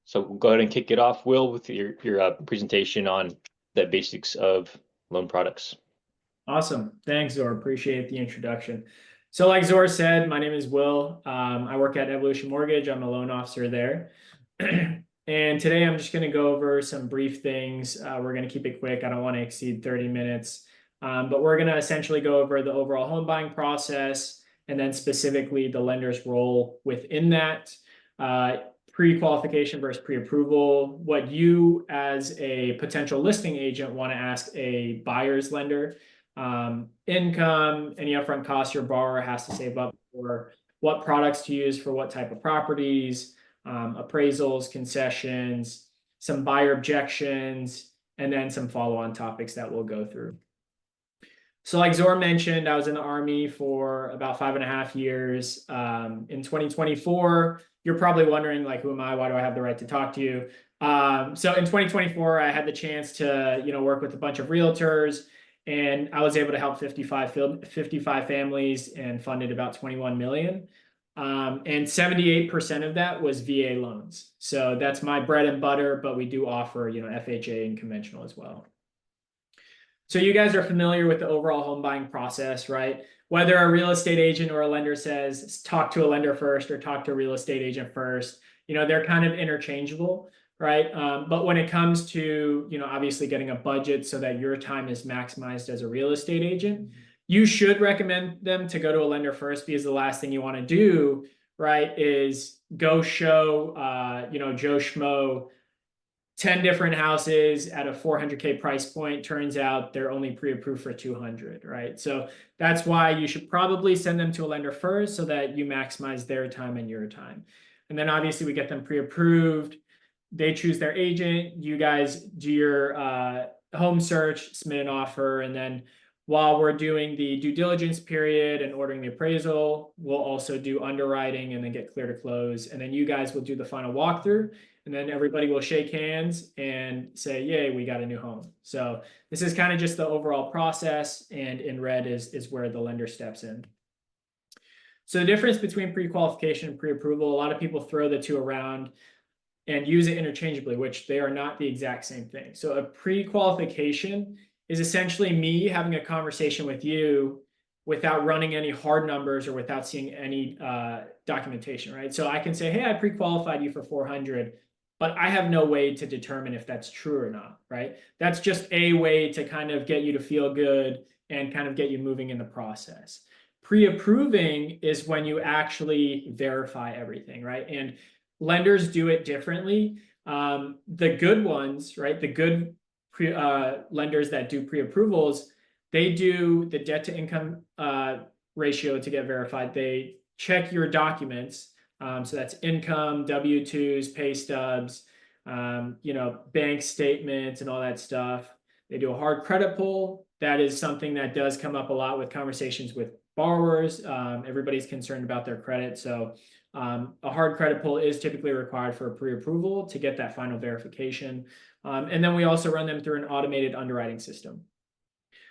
So we'll go ahead and kick it off, Will, with your presentation on the basics of loan products. Awesome. Thanks, Zor. Appreciate the introduction. So like Zor said, my name is Will. I work at Evolution Mortgage. I'm a loan officer there. And today I'm just going to go over some brief things. We're going to keep it quick. I don't want to exceed 30 minutes. But we're going to essentially go over the overall home buying process and then specifically the lender's role within that. Pre-qualification versus pre-approval, what you as a potential listing agent want to ask a buyer's lender. Income, any upfront costs your borrower has to save up for, what products to use for what type of properties, appraisals, concessions, some buyer objections, and then some follow-on topics that we'll go through. So like Zor mentioned, I was in the Army for about 5.5 years. In 2024, you're probably wondering, like, who am I? Why do I have the right to talk to you? So in 2024, I had the chance to, work with a bunch of realtors, and I was able to help 55 families and funded about 21 million. And 78% of that was VA loans. So that's my bread and butter, but we do offer, FHA and conventional as well. So you guys are familiar with the overall home buying process, right? Whether a real estate agent or a lender says, talk to a lender first or talk to a real estate agent first, they're kind of interchangeable, right? But when it comes to, obviously getting a budget so that your time is maximized as a real estate agent, you should recommend them to go to a lender first, because the last thing you want to do, right, is go show, Joe Schmo 10 different houses at a 400K price point. Turns out they're only pre-approved for 200, right? So that's why you should probably send them to a lender first so that you maximize their time and your time. And then obviously we get them pre-approved. They choose their agent. You guys do your home search, submit an offer, and then while we're doing the due diligence period and ordering the appraisal, we'll also do underwriting and then get clear to close. And then you guys will do the final walkthrough, and then everybody will shake hands and say, yay, we got a new home. So this is kind of just the overall process, and in red is where the lender steps in. So the difference between pre-qualification and pre-approval, a lot of people throw the two around and use it interchangeably, which they are not the exact same thing. So a pre-qualification is essentially me having a conversation with you without running any hard numbers or without seeing any documentation, right? So I can say, hey, I pre-qualified you for 400, but I have no way to determine if that's true or not, right? That's just a way to kind of get you to feel good and kind of get you moving in the process. Pre-approving is when you actually verify everything, right? And lenders do it differently. The good ones, right? The good lenders that do pre-approvals, they do the debt to income ratio to get verified. They check your documents. So that's income, W-2s, pay stubs, bank statements and all that stuff. They do a hard credit pull. That is something that does come up a lot with conversations with borrowers. Everybody's concerned about their credit. So a hard credit pull is typically required for a pre-approval to get that final verification. And then we also run them through an automated underwriting system.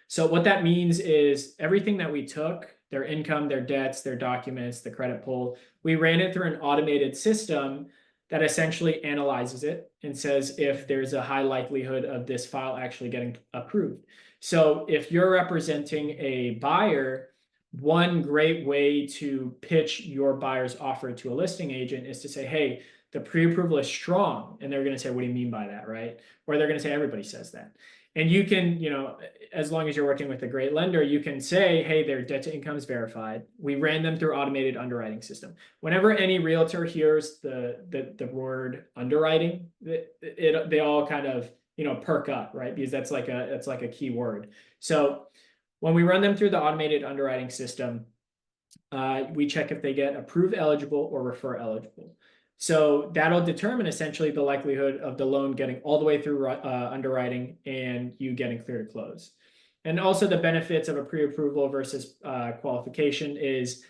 So what that means is everything that we took, their income, their debts, their documents, the credit pull, we ran it through an automated system that essentially analyzes it and says if there's a high likelihood of this file actually getting approved. So if you're representing a buyer, one great way to pitch your buyer's offer to a listing agent is to say, hey, the pre-approval is strong. And they're going to say, what do you mean by that, right? Or they're going to say, everybody says that. And you can, as long as you're working with a great lender, you can say, hey, their debt to income is verified. We ran them through automated underwriting system. Whenever any realtor hears the word underwriting, they all kind of, perk up, right? Because that's like a key word. So when we run them through the automated underwriting system, we check if they get approve eligible or refer eligible. So that'll determine essentially the likelihood of the loan getting all the way through underwriting and you getting clear to close. And also the benefits of a pre-approval versus qualification is,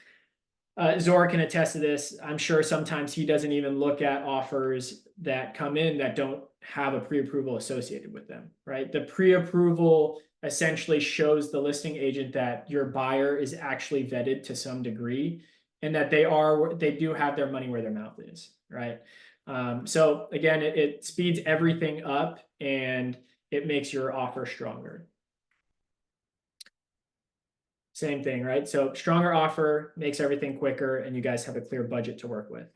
Zora can attest to this. I'm sure sometimes he doesn't even look at offers that come in that don't have a pre-approval associated with them, right? The pre-approval essentially shows the listing agent that your buyer is actually vetted to some degree and that they do have their money where their mouth is, right? So again, it speeds everything up and it makes your offer stronger. Same thing, right? So stronger offer makes everything quicker and you guys have a clear budget to work with.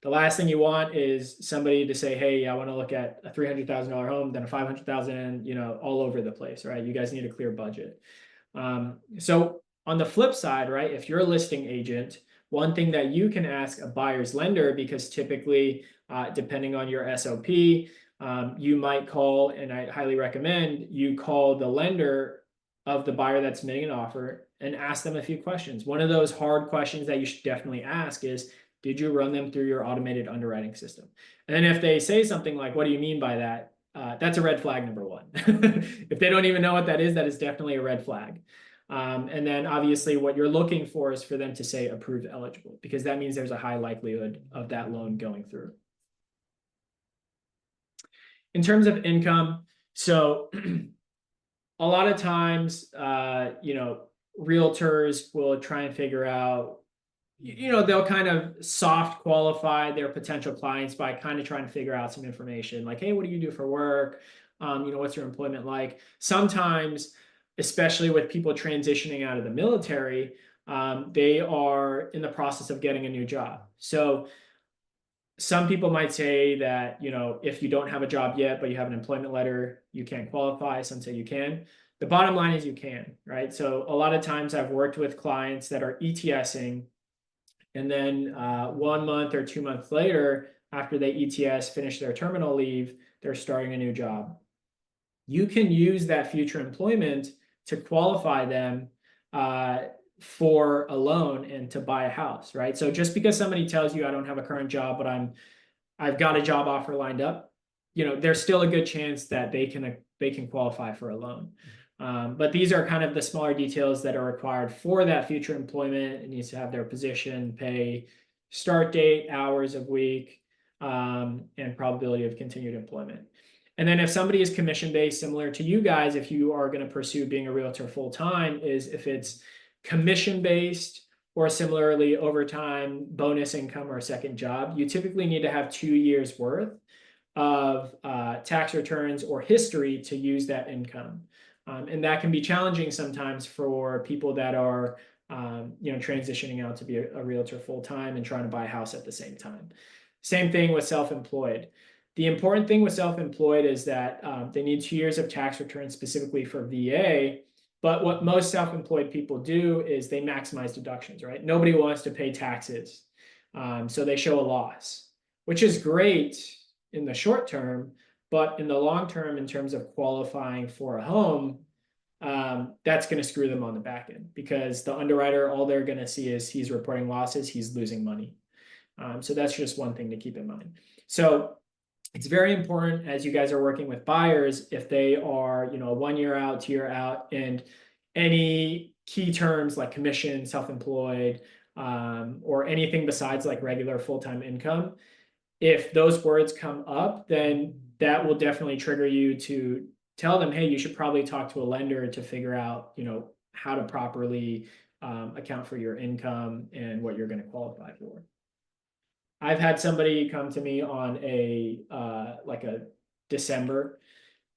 The last thing you want is somebody to say, hey, I want to look at a $300,000 home, then a 500,000, all over the place, right? You guys need a clear budget. So on the flip side, right, if you're a listing agent, one thing that you can ask a buyer's lender, because typically, depending on your SOP, you might call, and I highly recommend you call the lender of the buyer that's making an offer and ask them a few questions. One of those hard questions that you should definitely ask is, did you run them through your automated underwriting system? And then if they say something like, what do you mean by that? That's a red flag, number one. If they don't even know what that is definitely a red flag. And then obviously what you're looking for is for them to say approved eligible, because that means there's a high likelihood of that loan going through. In terms of income, so a lot of times, realtors will try and figure out, they'll kind of soft qualify their potential clients by kind of trying to figure out some information like, hey, what do you do for work? What's your employment like? Sometimes, especially with people transitioning out of the military, they are in the process of getting a new job. So some people might say that, if you don't have a job yet, but you have an employment letter, you can't qualify. Some say you can. The bottom line is you can, right? So a lot of times I've worked with clients that are ETSing, and then 1 month or 2 months later, after they ETS, finish their terminal leave, they're starting a new job. You can use that future employment to qualify them for a loan and to buy a house, right? So just because somebody tells you I don't have a current job, but I've got a job offer lined up, there's still a good chance that they can qualify for a loan. But these are kind of the smaller details that are required for that future employment. It needs to have their position, pay, start date, hours of week, and probability of continued employment. And then if somebody is commission-based, similar to you guys, if you are going to pursue being a realtor full-time, is if it's commission-based or similarly overtime, bonus income, or a second job, you typically need to have 2 years worth of tax returns or history to use that income. And that can be challenging sometimes for people that are transitioning out to be a realtor full-time and trying to buy a house at the same time. Same thing with self-employed. The important thing with self-employed is that they need 2 years of tax returns specifically for VA. But what most self-employed people do is they maximize deductions, right? Nobody wants to pay taxes. So they show a loss, which is great in the short term, but in the long term, in terms of qualifying for a home, that's going to screw them on the back end, because the underwriter, all they're going to see is he's reporting losses, he's losing money. So that's just one thing to keep in mind. So it's very important as you guys are working with buyers, if they are, 1 year out, 2 year out, and any key terms like commission, self-employed, or anything besides like regular full-time income, if those words come up, then that will definitely trigger you to tell them, hey, you should probably talk to a lender to figure out, how to properly account for your income and what you're going to qualify for. I've had somebody come to me on a December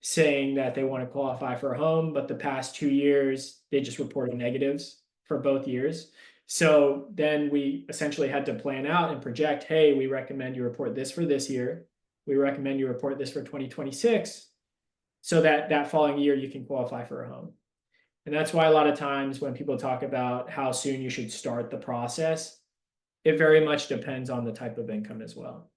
saying that they want to qualify for a home, but the past 2 years, they just reported negatives for both years. So then we essentially had to plan out and project, hey, we recommend you report this for this year. We recommend you report this for 2026, so that following year you can qualify for a home. And that's why a lot of times when people talk about how soon you should start the process, it very much depends on the type of income as well.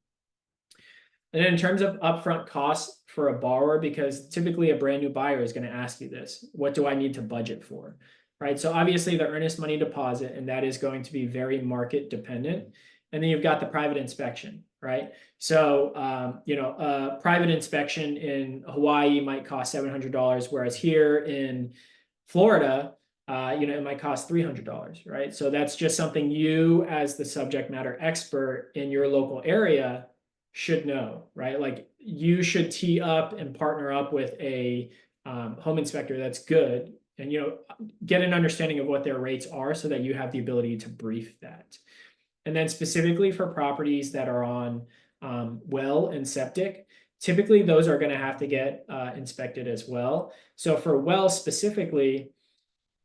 And in terms of upfront costs for a borrower, because typically a brand new buyer is going to ask you this, what do I need to budget for? Right? So obviously the earnest money deposit, and that is going to be very market dependent. And then you've got the private inspection, right? So, a private inspection in Hawaii might cost $700, whereas here in Florida, it might cost $300, right? So that's just something you, as the subject matter expert in your local area, should know, right? Like you should tee up and partner up with a home inspector that's good, and get an understanding of what their rates are so that you have the ability to brief that. And then specifically for properties that are on well and septic, typically those are going to have to get inspected as well. So for well specifically,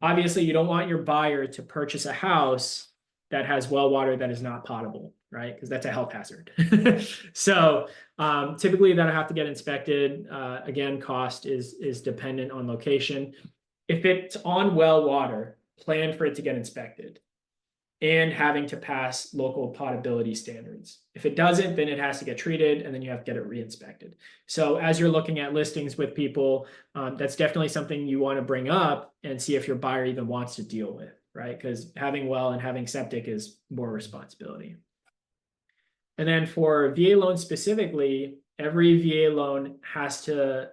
obviously you don't want your buyer to purchase a house that has well water that is not potable, right? Because that's a health hazard. So typically that'll have to get inspected. Again, cost is dependent on location. If it's on well water, plan for it to get inspected and having to pass local potability standards. If it doesn't, then it has to get treated and then you have to get it re-inspected. So as you're looking at listings with people, that's definitely something you want to bring up and see if your buyer even wants to deal with, right? Because having well and having septic is more responsibility. And then for VA loans specifically, every VA loan has to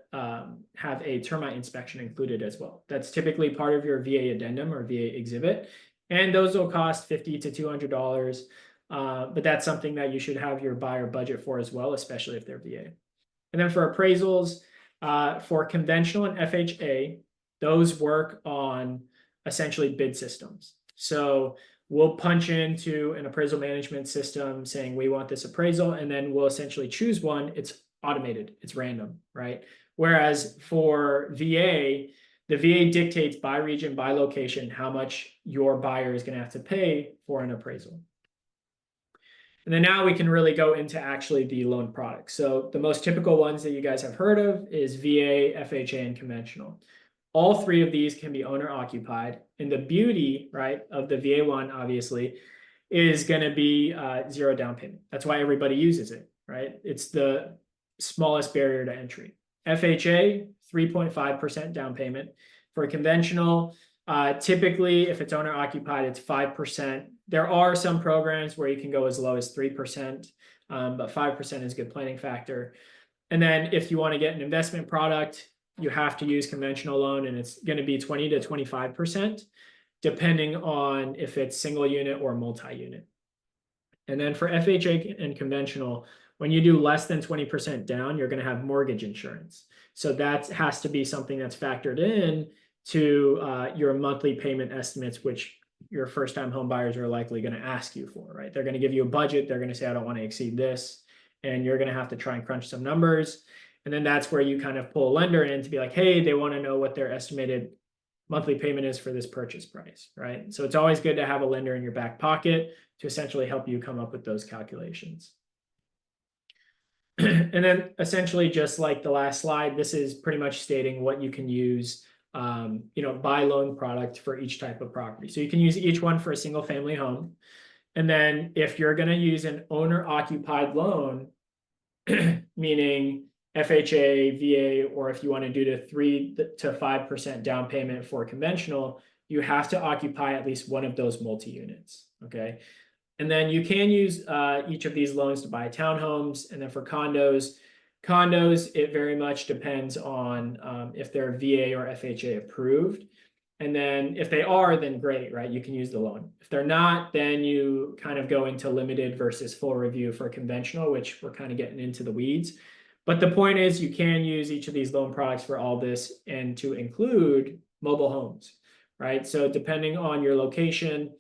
have a termite inspection included as well. That's typically part of your VA addendum or VA exhibit. And those will cost $50 to $200. But that's something that you should have your buyer budget for as well, especially if they're VA. And then for appraisals, for conventional and FHA, those work on essentially bid systems. So we'll punch into an appraisal management system saying we want this appraisal, and then we'll essentially choose one. It's automated, it's random, right? Whereas for VA, the VA dictates by region, by location, how much your buyer is going to have to pay for an appraisal. And then now we can really go into actually the loan products. So the most typical ones that you guys have heard of is VA, FHA, and conventional. All three of these can be owner occupied. And the beauty, right, of the VA one, obviously, is going to be zero down payment. That's why everybody uses it, right? It's the smallest barrier to entry. FHA, 3.5% down payment. For conventional, typically, if it's owner occupied, it's 5%. There are some programs where you can go as low as 3%, but 5% is a good planning factor. And then if you want to get an investment product, you have to use conventional loan, and it's going to be 20 to 25%, depending on if it's single unit or multi-unit. And then for FHA and conventional, when you do less than 20% down, you're going to have mortgage insurance. So that has to be something that's factored in to your monthly payment estimates, which your first-time home buyers are likely going to ask you for, right? They're going to give you a budget. They're going to say, I don't want to exceed this. And you're going to have to try and crunch some numbers. And then that's where you kind of pull a lender in to be like, hey, they want to know what their estimated monthly payment is for this purchase price, right? So it's always good to have a lender in your back pocket to essentially help you come up with those calculations. And then essentially, just like the last slide, this is pretty much stating what you can use, buy loan product for each type of property. So you can use each one for a single family home. And then if you're going to use an owner occupied loan, meaning FHA, VA, or if you want to do the 3 to 5% down payment for conventional, you have to occupy at least one of those multi-units, okay? And then you can use each of these loans to buy townhomes. And then for condos, it very much depends on if they're VA or FHA approved. And then if they are, then great, right? You can use the loan. If they're not, then you kind of go into limited versus full review for conventional, which we're kind of getting into the weeds. But the point is you can use each of these loan products for all this and to include mobile homes, right? So depending on your location,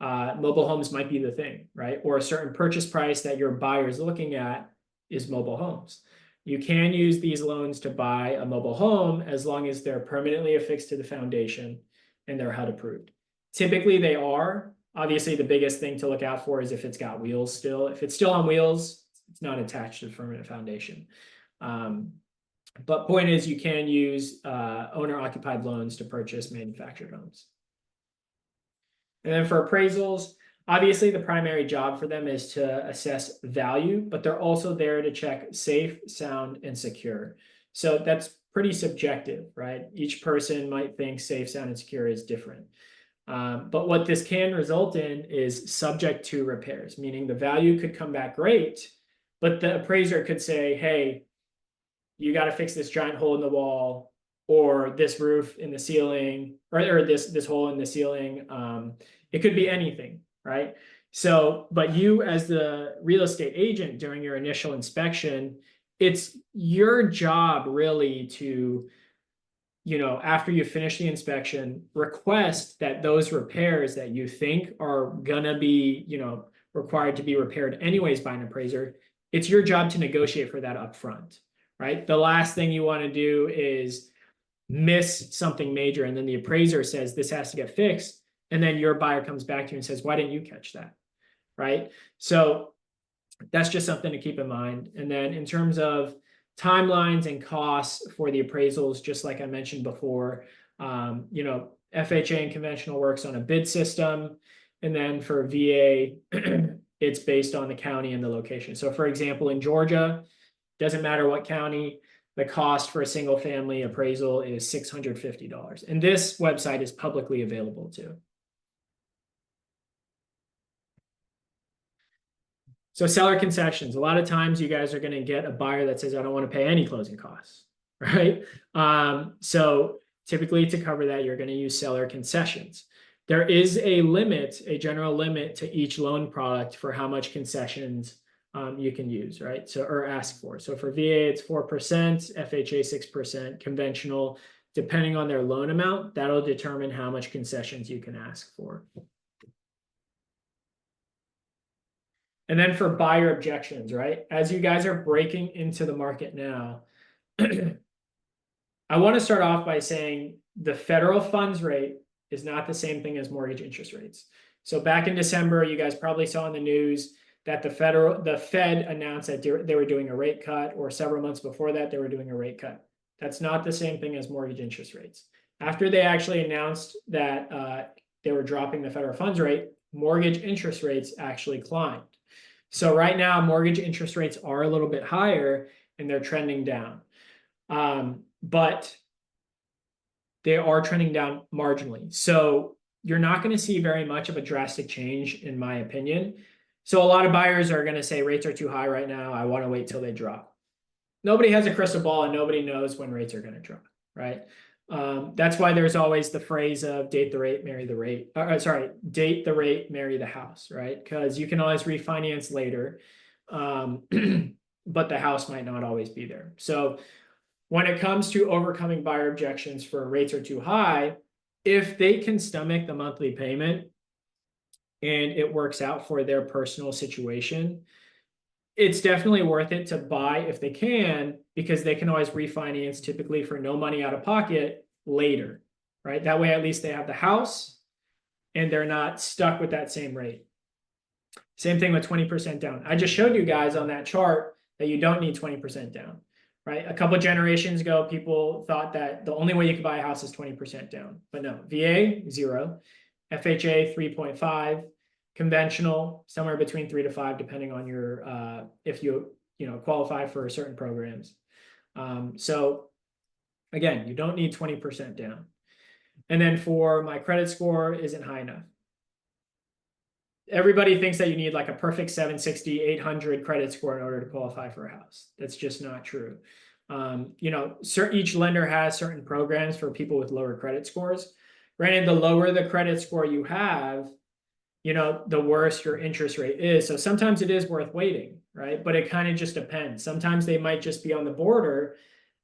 mobile homes might be the thing, right? Or a certain purchase price that your buyer is looking at is mobile homes. You can use these loans to buy a mobile home as long as they're permanently affixed to the foundation and they're HUD approved. Typically they are. Obviously, the biggest thing to look out for is if it's got wheels still. If it's still on wheels, it's not attached to the permanent foundation. But point is, you can use owner-occupied loans to purchase manufactured homes. And then for appraisals, obviously the primary job for them is to assess value, but they're also there to check safe, sound, and secure. So that's pretty subjective, right? Each person might think safe, sound, and secure is different. But what this can result in is subject to repairs, meaning the value could come back great, but the appraiser could say, hey, you got to fix this giant hole in the wall, or this roof in the ceiling, or this hole in the ceiling. It could be anything, right? So, but you as the real estate agent during your initial inspection, it's your job really to, after you finish the inspection, request that those repairs that you think are gonna be, required to be repaired anyways by an appraiser it's your job to negotiate for that upfront, right? The last thing you want to do is miss something major, and then the appraiser says this has to get fixed, and then your buyer comes back to you and says, why didn't you catch that, right? So that's just something to keep in mind. And then in terms of timelines and costs for the appraisals, just like I mentioned before, FHA and conventional works on a bid system. And then for VA, it's based on the county and the location. So for example, in Georgia, doesn't matter what county, the cost for a single family appraisal is $650. And this website is publicly available too. So seller concessions, a lot of times you guys are going to get a buyer that says, I don't want to pay any closing costs, right? So typically to cover that, you're going to use seller concessions. There is a limit, a general limit to each loan product for how much concessions you can use, right? So, or ask for. So for VA, it's 4%, FHA 6%, conventional, depending on their loan amount, that'll determine how much concessions you can ask for. And then for buyer objections, right? As you guys are breaking into the market now, I want to start off by saying the federal funds rate is not the same thing as mortgage interest rates. So back in December, you guys probably saw in the news that the Fed announced that they were doing a rate cut, or several months before that, they were doing a rate cut. That's not the same thing as mortgage interest rates. After they actually announced that they were dropping the federal funds rate, mortgage interest rates actually climbed. So right now, mortgage interest rates are a little bit higher and they're trending down. But they are trending down marginally. So you're not going to see very much of a drastic change, in my opinion. So a lot of buyers are going to say rates are too high right now. I want to wait till they drop. Nobody has a crystal ball and nobody knows when rates are going to drop, right? That's why there's always the phrase of date the rate, marry the rate. Date the rate, marry the house, right? Because you can always refinance later, but the house might not always be there. So when it comes to overcoming buyer objections for rates are too high, if they can stomach the monthly payment and it works out for their personal situation, it's definitely worth it to buy if they can, because they can always refinance typically for no money out of pocket later, right? That way, at least they have the house and they're not stuck with that same rate. Same thing with 20% down. I just showed you guys on that chart that you don't need 20% down, right? A couple of generations ago, people thought that the only way you could buy a house is 20% down, but no, VA, 0, FHA, 3.5, conventional, somewhere between 3 to 5, depending on your, if you qualify for certain programs. So again, you don't need 20% down. And then for my credit score isn't high enough. Everybody thinks that you need like a perfect 760, 800 credit score in order to qualify for a house. That's just not true. Each lender has certain programs for people with lower credit scores. Granted, the lower the credit score you have, the worse your interest rate is. So sometimes it is worth waiting, right? But it kind of just depends. Sometimes they might just be on the border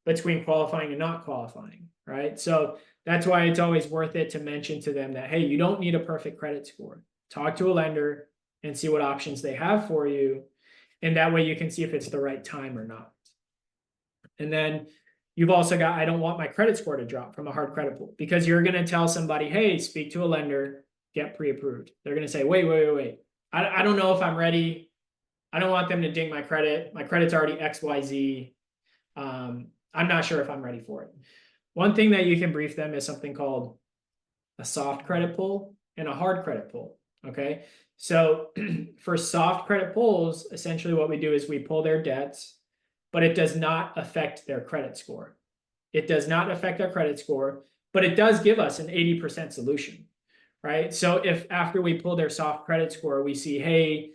between qualifying and not qualifying, right? So that's why it's always worth it to mention to them that, hey, you don't need a perfect credit score. Talk to a lender and see what options they have for you. And that way you can see if it's the right time or not. And then you've also got, I don't want my credit score to drop from a hard credit pull, because you're going to tell somebody, hey, speak to a lender, get pre-approved. They're going to say, wait. I don't know if I'm ready. I don't want them to ding my credit. My credit's already XYZ. I'm not sure if I'm ready for it. One thing that you can brief them is something called a soft credit pull and a hard credit pull. Okay. So for soft credit pulls, essentially what we do is we pull their debts, but it does not affect their credit score. It does not affect their credit score, but it does give us an 80% solution, right? So if after we pull their soft credit score, we see, hey,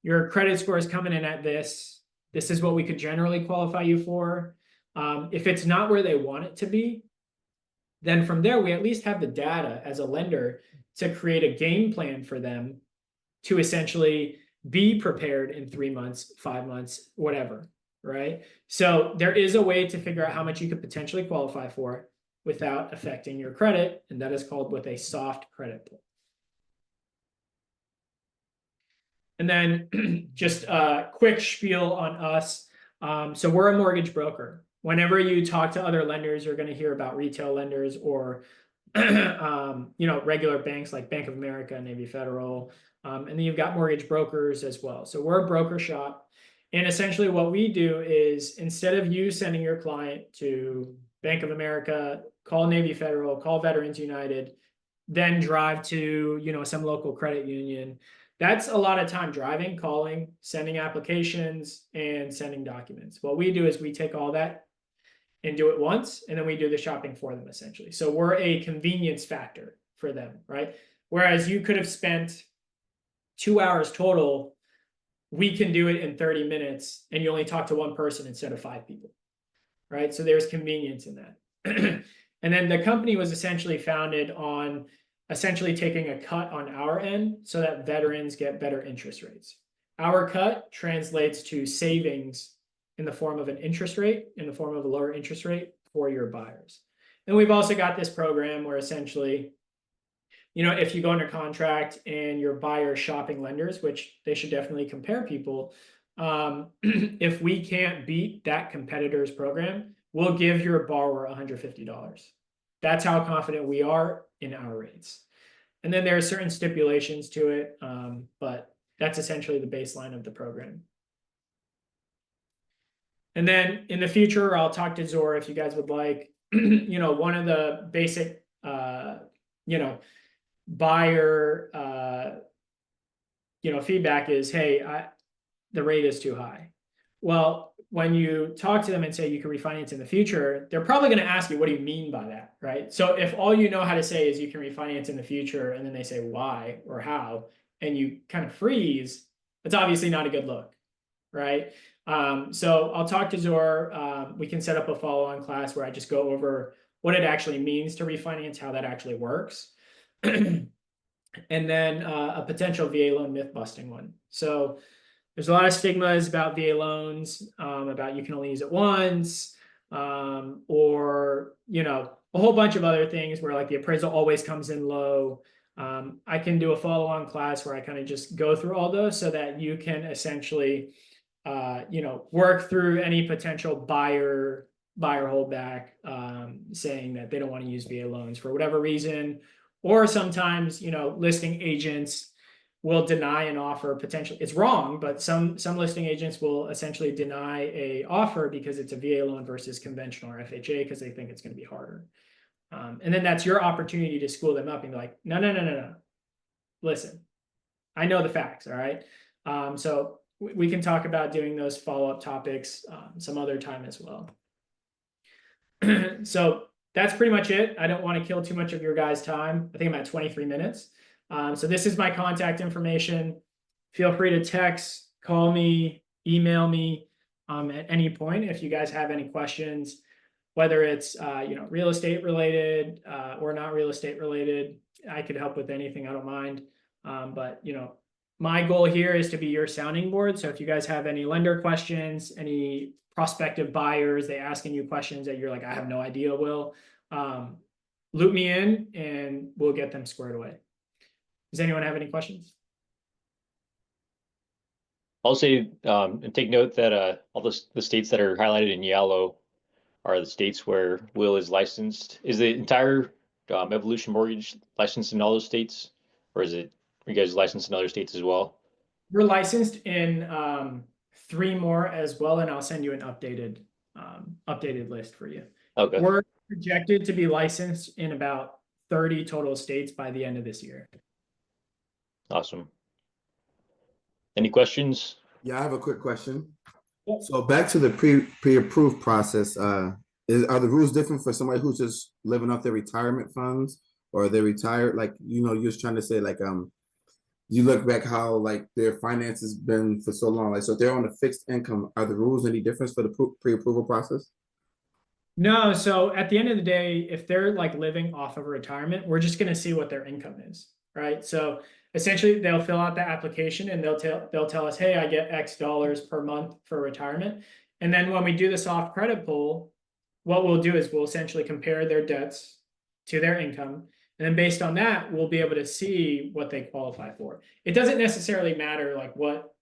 your credit score is coming in at this is what we could generally qualify you for. If it's not where they want it to be, then from there, we at least have the data as a lender to create a game plan for them to essentially be prepared in 3 months, 5 months, whatever, right? So there is a way to figure out how much you could potentially qualify for without affecting your credit, and that is called with a soft credit pull. And then just a quick spiel on us. So we're a mortgage broker. Whenever you talk to other lenders, you're going to hear about retail lenders or regular banks like Bank of America, Navy Federal, and then you've got mortgage brokers as well. So we're a broker shop. And essentially what we do is instead of you sending your client to Bank of America, call Navy Federal, call Veterans United, then drive to, some local credit union. That's a lot of time driving, calling, sending applications, and sending documents. What we do is we take all that and do it once, and then we do the shopping for them essentially. So we're a convenience factor for them, right? Whereas you could have spent 2 hours total, we can do it in 30 minutes and you only talk to one person instead of 5 people, right? So there's convenience in that. And then the company was essentially founded on essentially taking a cut on our end so that veterans get better interest rates. Our cut translates to savings in the form of an interest rate, in the form of a lower interest rate for your buyers. And we've also got this program where essentially, if you go under contract and your buyer shopping lenders, which they should definitely compare people, if we can't beat that competitor's program, we'll give your borrower $150. That's how confident we are in our rates. And then there are certain stipulations to it, but that's essentially the baseline of the program. And then in the future, I'll talk to Zor if you guys would like. One of the basic, buyer, feedback is, hey, the rate is too high. Well, when you talk to them and say you can refinance in the future, they're probably going to ask you, what do you mean by that, right? So if all you know how to say is you can refinance in the future, and then they say why or how, and you kind of freeze, it's obviously not a good look, right? So I'll talk to Zor. We can set up a follow-on class where I just go over what it actually means to refinance, how that actually works. And then a potential VA loan myth busting one. So there's a lot of stigmas about VA loans, about you can only use it once, or a whole bunch of other things where like the appraisal always comes in low. I can do a follow-on class where I kind of just go through all those so that you can essentially work through any potential buyer holdback, saying that they don't want to use VA loans for whatever reason. Or sometimes, listing agents will deny an offer potentially. It's wrong, but some listing agents will essentially deny a offer because it's a VA loan versus conventional or FHA because they think it's going to be harder. And then that's your opportunity to school them up and be like, no. Listen, I know the facts, all right? So we can talk about doing those follow-up topics some other time as well. So that's pretty much it. I don't want to kill too much of your guys' time. I think I'm at 23 minutes. So this is my contact information. Feel free to text, call me, email me at any point if you guys have any questions, whether it's real estate related or not real estate related. I could help with anything. I don't mind. But my goal here is to be your sounding board. So if you guys have any lender questions, any prospective buyers, they asking you questions that you're like, I have no idea, loop me in and we'll get them squared away. Does anyone have any questions? I'll say, and take note that all the states that are highlighted in yellow are the states where Will is licensed. Is the entire Evolution Mortgage licensed in all those states, or are you guys licensed in other states as well? We're licensed in 3 more as well, and I'll send you an updated list for you. Okay. We're projected to be licensed in about 30 total states by the end of this year. Awesome. Any questions? Yeah, I have a quick question. Yep. So back to the pre-approved process, are the rules different for somebody who's just living off their retirement funds, or are they retired? Like, you're just trying to say, like, you look back how like their finances been for so long. Like, so if they're on a fixed income, are the rules any different for the pre-approval process? No, so at the end of the day, if they're like living off of retirement, we're just going to see what their income is, right? So essentially they'll fill out the application and they'll tell us, hey, I get X dollars per month for retirement. And then when we do the soft credit pull, what we'll do is we'll essentially compare their debts to their income. And then based on that, we'll be able to see what they qualify for. It doesn't necessarily matter like what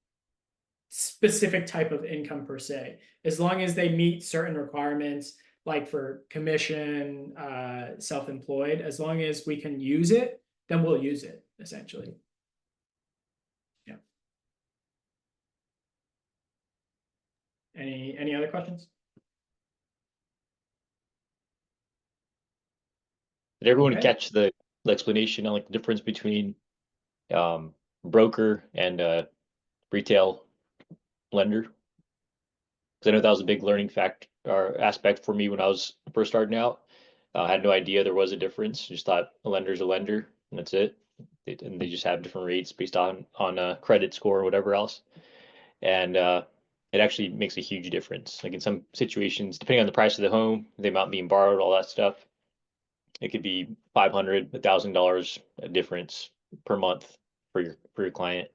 specific type of income per se, as long as they meet certain requirements, like for commission, self-employed, as long as we can use it, then we'll use it essentially. Yeah. Any other questions? Did everyone Okay. catch the explanation on like the difference between broker and retail lender? Because I know that was a big learning fact or aspect for me when I was first starting out. I had no idea there was a difference. Just thought a lender's a lender and that's it. And they just have different rates based on credit score or whatever else. And it actually makes a huge difference. Like in some situations, depending on the price of the home, the amount being borrowed, all that stuff, it could be $500, $1,000 a difference per month for your client,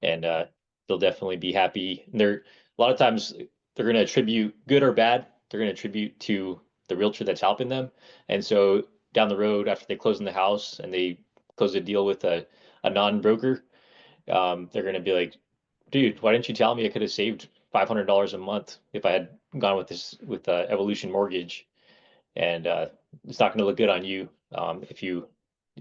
and they'll definitely be happy. And they're a lot of times they're going to attribute good or bad. They're going to attribute to the realtor that's helping them, and so down the road after they close in the house and they close a deal with a non-broker, they're going to be like, dude, why didn't you tell me I could have saved $500 a month if I had gone with this with Evolution Mortgage? And it's not going to look good on you if you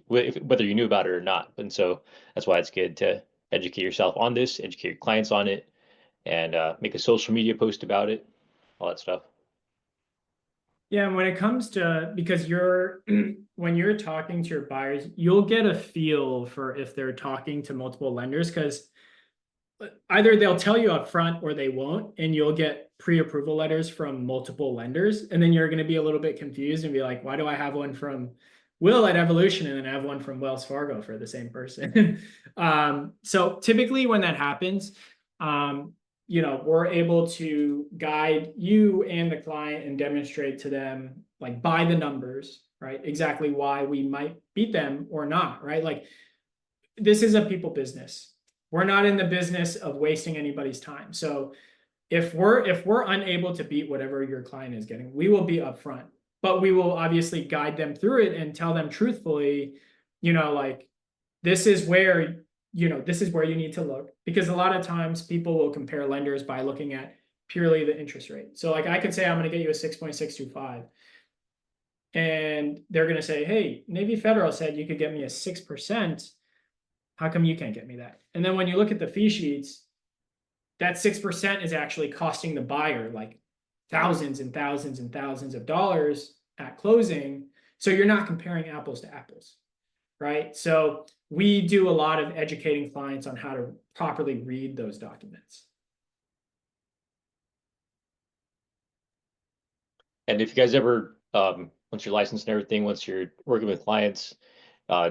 whether you knew about it or not. And so that's why it's good to educate yourself on this, educate your clients on it, and make a social media post about it, all that stuff. Yeah, and when it comes to, because you're when you're talking to your buyers, you'll get a feel for if they're talking to multiple lenders, because either they'll tell you up front or they won't, and you'll get pre-approval letters from multiple lenders, and then you're going to be a little bit confused and be like, why do I have one from Will at Evolution and then I have one from Wells Fargo for the same person? So typically when that happens, we're able to guide you and the client and demonstrate to them, like by the numbers, right, exactly why we might beat them or not, right? Like, this is a people business. We're not in the business of wasting anybody's time. So if we're unable to beat whatever your client is getting, we will be upfront, but we will obviously guide them through it and tell them truthfully, like, this is where this is where you need to look, because a lot of times people will compare lenders by looking at purely the interest rate. So like I could say I'm going to get you a 6.625, and they're going to say, hey, Navy Federal said you could get me a 6%. How come you can't get me that? And then when you look at the fee sheets, that 6% is actually costing the buyer like thousands and thousands and thousands of dollars at closing. So you're not comparing apples to apples, right? So we do a lot of educating clients on how to properly read those documents. And if you guys ever, once you're licensed and everything, once you're working with clients,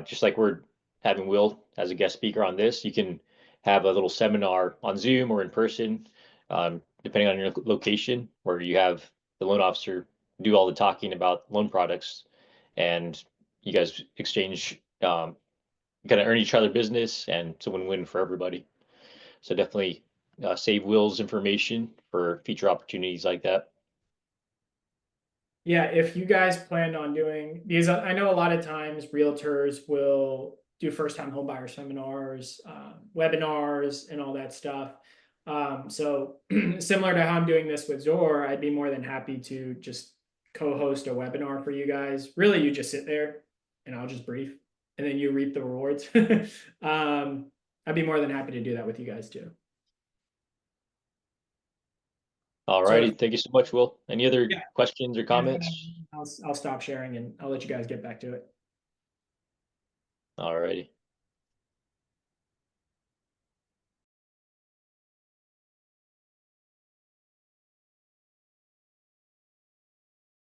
just like we're having Will as a guest speaker on this, you can have a little seminar on Zoom or in person, depending on your location, where you have the loan officer do all the talking about loan products, and you guys exchange, kind of earn each other business, and it's a win-win for everybody. So definitely save Will's information for future opportunities like that. Yeah, if you guys planned on doing these, I know a lot of times realtors will do first-time home buyer seminars, webinars, and all that stuff. So similar to how I'm doing this with Zor, I'd be more than happy to just co-host a webinar for you guys. Really, you just sit there and I'll just brief, and then you reap the rewards. I'd be more than happy to do that with you guys too. All righty. Thank you so much, Will. Any other Yeah. questions or comments? I'll stop sharing and I'll let you guys get back to it. All righty.